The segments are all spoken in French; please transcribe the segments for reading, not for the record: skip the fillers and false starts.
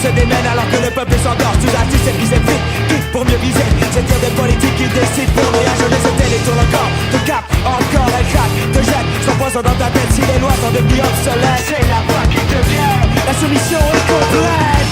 se démène alors que le peuple s'endort. Sous astuce et brisé vite, quitte pour mieux viser. C'est dire des politiques qui décident pour nous. Je les étais les tours encore, te cap, encore elle craque, te jette, son poison dans ta tête. Si les lois sont devenues obsolètes, c'est la voix qui te vient. La soumission est complète.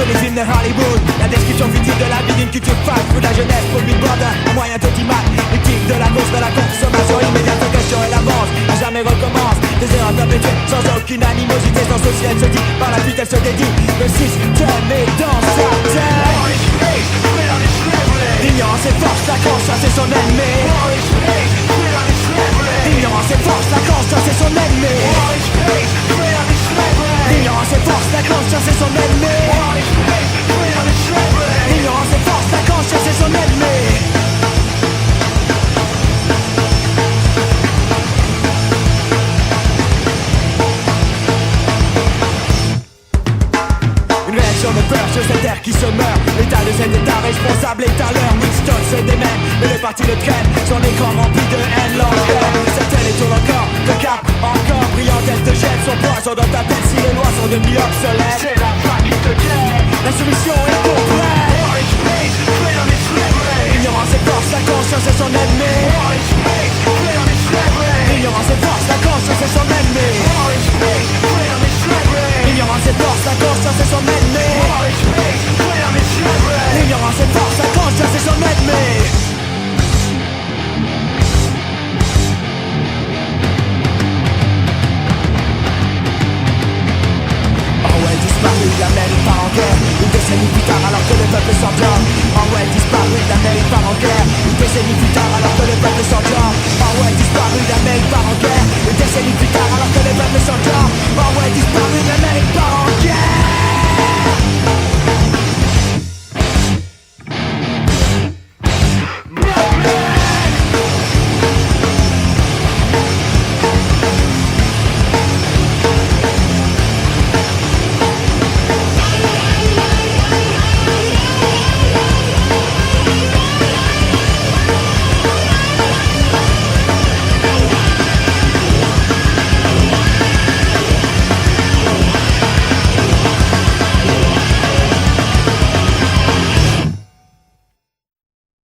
Les films de Hollywood, la description fictive de la vie d'une culture fast food, la jeunesse pour une bande, un moyen de d'image, l'éthique de la course, de la consommation immédiate, question et l'avance, à jamais recommence, des erreurs perpétuées, sans aucune animosité, sans souci, elle se dit, par la suite elle se dédie, le système est dans sa tête. L'ignorance est force, la conscience est son ennemi. L'ignorance est force, la conscience est son ennemi. L'ignorance est force, la conscience est son ennemi. L'ignorance est force, la conscience est son ennemi. Une réaction de peur sur cette terre qui se meurt. L'état de cet état responsable est à l'heure. Winston se démène, mais le parti le traîne. Son écran rempli de haine l'entraîne. Cette télé tourne encore, te cap, encore brillante, elle te jette son poison dans ta tête. Si les lois sont devenues obsolètes, c'est la fin qui te guette. La solution est complète. L'ignorance est force, la conscience est son ennemi. L'ignorance est force, la conscience est son ennemi. L'ignorance est force, la conscience est son ennemi. L'ignorance est force, la conscience est son ennemi. Disparu, l'Amérique part en guerre. Une décennie plus tard alors que le peuple s'endort. Orwell disparu, l'Amérique part en guerre. Une décennie plus tard alors que le peuple s'endort. Orwell disparu, l'Amérique part en guerre. Une décennie plus tard alors que le peuple s'endort.